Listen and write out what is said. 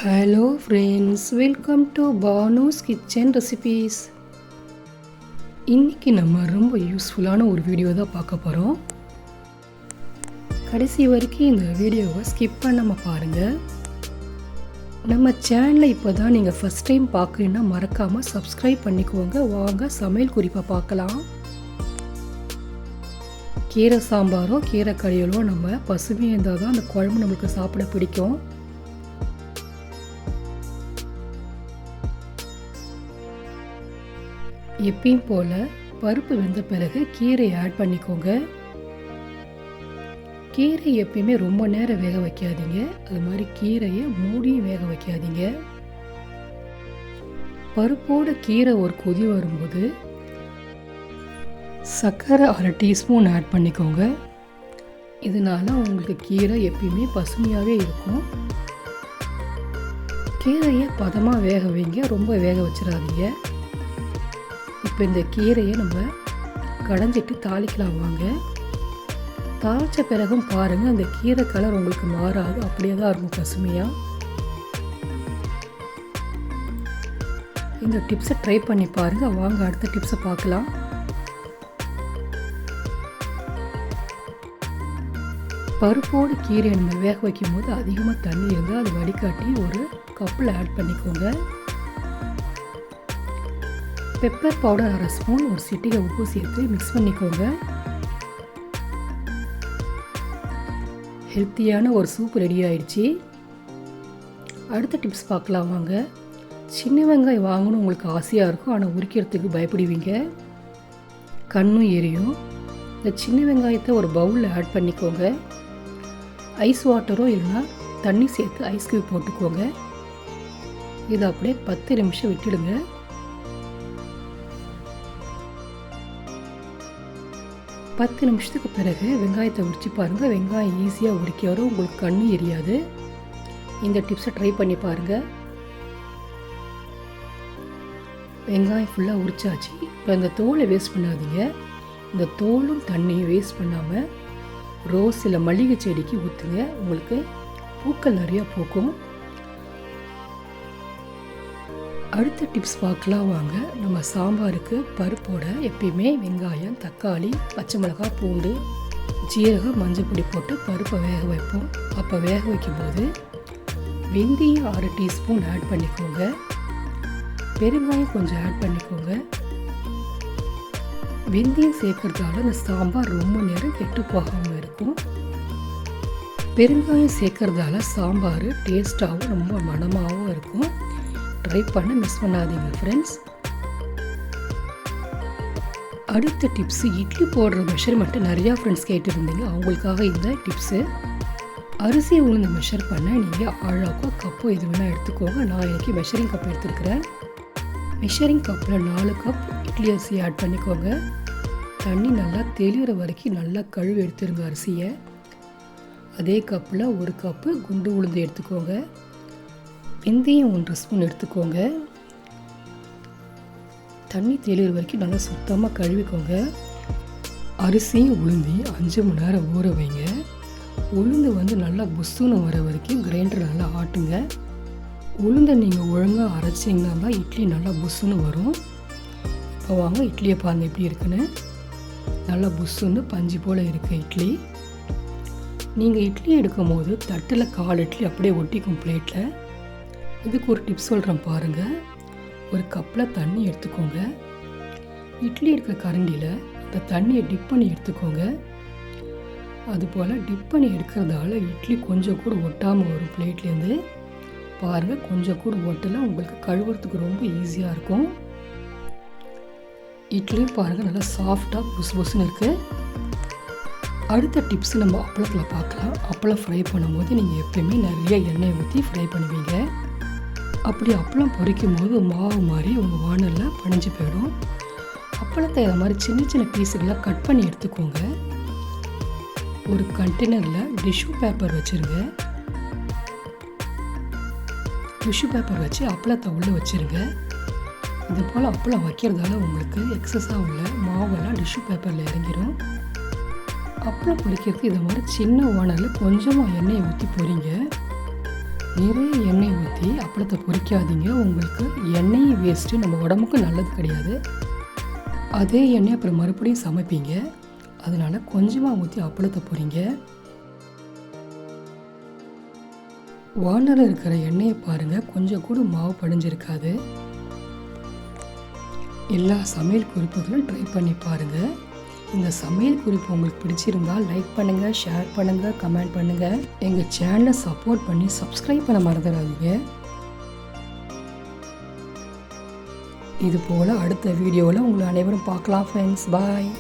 Hello friends, welcome to Banu's kitchen recipes. இன்றைக்கி நம்ம ரொம்ப யூஸ்ஃபுல்லான ஒரு வீடியோ தான் பார்க்க போகிறோம். கடைசி வரைக்கும் இந்த வீடியோவை ஸ்கிப் பண்ணாமல் பாருங்கள். நம்ம சேனலை இப்போ தான் நீங்கள் ஃபஸ்ட் டைம் பார்க்குறீங்கன்னா மறக்காமல் சப்ஸ்கிரைப் பண்ணிக்கோங்க. வாங்க சமையல் குறிப்பை பார்க்கலாம். கீரை சாம்பாரோ கீரை கறியலோ நம்ம பசுமையாக இருந்தால் தான் அந்த குழம்பு நம்மளுக்கு சாப்பிட பிடிக்கும். எப்பயும் போல் பருப்பு வெந்த பிறகு கீரையை ஆட் பண்ணிக்கோங்க. கீரை எப்பயுமே ரொம்ப நேரம் வேக வைக்காதீங்க. அது மாதிரி கீரையை மூடியும் வேக வைக்காதீங்க. பருப்போட கீரை ஒரு கொதி வரும்போது சர்க்கரை 1/2 டீஸ்பூன் ஆட் பண்ணிக்கோங்க. இதனால் உங்களுக்கு கீரை எப்பயுமே பசுமையாகவே இருக்கும். கீரையை பதமாக வேக வைங்க, ரொம்ப வேக வச்சிடாதீங்க. இப்போ இந்த கீரையை நம்ம கடைஞ்சிட்டு தாளிக்கலாம் வாங்க. தாளித்த பிறகும் பாருங்கள், அந்த கீரை கலர் உங்களுக்கு மாறாது, அப்படியே தான் இருக்கும் பசுமையாக. இந்த டிப்ஸை ட்ரை பண்ணி பாருங்கள். வாங்க அடுத்த டிப்ஸை பார்க்கலாம். பருப்போடு கீரையை நம்ம வேக வைக்கும் போது அதிகமாக தண்ணி இருந்தால் அதை வடிகாட்டி ஒரு கப்பில் ஆட் பண்ணிக்கோங்க. பெப்பர் பவுடர் 1/2 ஸ்பூன், ஒரு சிட்டிகை உப்பு சேர்த்து மிக்ஸ் பண்ணிக்கோங்க. ஹெல்த்தியான ஒரு சூப் ரெடி ஆயிடுச்சு. அடுத்த டிப்ஸ் பார்க்கலாம் வாங்க. சின்ன வெங்காயம் வாங்கணும் உங்களுக்கு ஆசையாக இருக்கும், ஆனால் உரிக்கிறதுக்கு பயப்படுவீங்க, கண்ணும் எரியும். இந்த சின்ன வெங்காயத்தை ஒரு பவுலில் ஆட் பண்ணிக்கோங்க. ஐஸ் வாட்டரோ இல்லைன்னா தண்ணி சேர்த்து ஐஸ் க்யூப் போட்டுக்கோங்க. இதை அப்படியே 10 நிமிஷம் விட்டுடுங்க. 10 நிமிஷத்துக்கு பிறகு வெங்காயத்தை உரிச்சு பாருங்கள். வெங்காயம் ஈஸியாக உரிக்க வரும், உங்களுக்கு கண்ணு எரியாது. இந்த டிப்ஸை ட்ரை பண்ணி பாருங்கள். வெங்காயம் ஃபுல்லாக உரிச்சாச்சு. இப்போ இந்த தோலை வேஸ்ட் பண்ணாதீங்க. இந்த தோலும் தண்ணியும் வேஸ்ட் பண்ணாமல் ரோஸ் இல்லை மல்லிகை செடிக்கு ஊற்றுங்க. உங்களுக்கு பூக்கள் நிறையா பூக்கும். அடுத்த டிப்ஸ் பார்க்கலாம் வாங்க. நம்ம சாம்பாருக்கு பருப்போட எப்பயுமே வெங்காயம், தக்காளி, பச்சை மிளகாய், பூண்டு, ஜீரகம், மஞ்சள் பொடி போட்டு பருப்பை வேக வைப்போம். அப்போ வேக வைக்கும்போது வெந்தயம் 1/2 டீஸ்பூன் ஆட் பண்ணிக்கோங்க. பெருங்காயம் கொஞ்சம் ஆட் பண்ணிக்கோங்க. வெந்தயம் சேர்க்கறதால இந்த சாம்பார் ரொம்ப நேரம் கெட்டு போகாமல் இருக்கும். பெருங்காயம் சேர்க்கறதால சாம்பார் டேஸ்ட்டாகவும் ரொம்ப மணமாகவும் இருக்கும். ட்ரை பண்ண மிஸ் பண்ணாதீங்க ஃப்ரெண்ட்ஸ். அடுத்த டிப்ஸு, இட்லி போடுற மெஷர்மெண்ட்டு நிறையா ஃப்ரெண்ட்ஸ் கேட்டுருந்தீங்க. அவங்களுக்காக இந்த டிப்ஸு. அரிசி உளுந்து மெஷர் பண்ண நீங்கள் அழகாக கப்போ எது வேணால் எடுத்துக்கோங்க. நான் இன்றைக்கி மெஷரிங் கப் எடுத்துருக்கிறேன். மெஷரிங் கப்பில் 4 கப் இட்லி அரிசி ஆட் பண்ணிக்கோங்க. தண்ணி நல்லா தெளிகிற வரைக்கும் நல்லா கழுவி எடுத்துருங்க அரிசியை. அதே கப்பில் 1 கப்பு குண்டு உளுந்து எடுத்துக்கோங்க. வெந்தயம் 1 ஸ்பூன் எடுத்துக்கோங்க. தண்ணி தெளிகிற வரைக்கும் நல்லா சுத்தமாக கழுவிக்கோங்க. அரிசியும் உளுந்தி 5 மணி நேரம் ஊற வைங்க. உளுந்து நல்லா புஸ்ஸுன்னு வர வரைக்கும் கிரைண்டர் நல்லா ஆட்டுங்க. உளுந்தை நீங்கள் ஒழுங்காக அரைச்சிங்கன்னா தான் இட்லி நல்லா புஸ்ஸுன்னு வரும். இப்போ வாங்க இட்லியை பாருங்கள் எப்படி இருக்குன்னு. நல்லா புஸ்ஸுன்னு பஞ்சு போல் இருக்குது இட்லி. நீங்கள் இட்லி எடுக்கும் போது தட்டில் 1/4 இட்லி அப்படியே ஒட்டிக்கும் பிளேட்டில். இதுக்கு ஒரு டிப்ஸ் சொல்கிறேன் பாருங்கள். ஒரு கப்பில் தண்ணி எடுத்துக்கோங்க. இட்லி எடுக்கிற கரண்டியில் இந்த தண்ணியை டிப் பண்ணி எடுத்துக்கோங்க. அதுபோல் டிப் பண்ணி எடுக்கிறதால இட்லி கொஞ்சம் கூட ஒட்டாமல் வரும் பிளேட்லேருந்து. பாருங்கள், கொஞ்சம் கூட ஒட்டலை. உங்களுக்கு கழுவுறதுக்கு ரொம்ப ஈஸியாக இருக்கும். இட்லியும் பாருங்கள் நல்லா சாஃப்டாக புசு புசுன்னு இருக்குது. அடுத்த டிப்ஸ் நம்ம அப்பளத்தில் பார்க்கலாம். அப்பளம் ஃப்ரை பண்ணும்போது நீங்கள் எப்பயுமே நிறைய எண்ணெய் ஊற்றி ஃப்ரை பண்ணுவீங்க. அப்படி அப்பளம் பொரிக்கும் போது மாவு மாதிரி உங்கள் வானலில் பணிஞ்சு போயிடும். அப்பளத்தை இதை மாதிரி சின்ன சின்ன பீஸுகளாக கட் பண்ணி எடுத்துக்கோங்க. ஒரு கண்டெய்னரில் டிஷ்யூ பேப்பர் வச்சுருங்க. டிஷ்யூ பேப்பர் வச்சு அப்பளத்தை உள்ளே வச்சுருங்க. இது போல் அப்பளம் வைக்கிறதால உங்களுக்கு எக்ஸஸாக உள்ள மாவெல்லாம் டிஷ்யூ பேப்பரில் இறங்கிடும். அப்பளம் பொரிக்கிறதுக்கு இதை மாதிரி சின்ன வானலில் கொஞ்சமாக எண்ணெயை ஊற்றி பொரிங்க. நிறைய எண்ணெய் ஊற்றி அப்பளத்தை பொரிக்காதீங்க. உங்களுக்கு எண்ணெய் வேஸ்ட்டு நம்ம உடம்புக்கு நல்லது கிடையாது. அதே எண்ணெய் அப்புறம் மறுபடியும் சமைப்பீங்க. அதனால் கொஞ்சமாக ஊற்றி அப்பளத்தை பொரிங்க. வானலில் இருக்கிற எண்ணெயை பாருங்கள், கொஞ்சம் கூட மாவு படிஞ்சிருக்காது. எல்லா சமையல் குறிப்புகளும் ட்ரை பண்ணி பாருங்கள். இந்த சமையல் குறிப்பு உங்களுக்கு பிடிச்சிருந்தால் லைக் பண்ணுங்கள், ஷேர் பண்ணுங்கள், கமெண்ட் பண்ணுங்கள். எங்கள் சேனலை சப்போர்ட் பண்ணி சப்ஸ்கிரைப் பண்ண மறந்துடாதீங்க. இது போல் அடுத்த வீடியோவில் உங்களை அனைவரும் பார்க்கலாம் ஃப்ரெண்ட்ஸ். பாய்.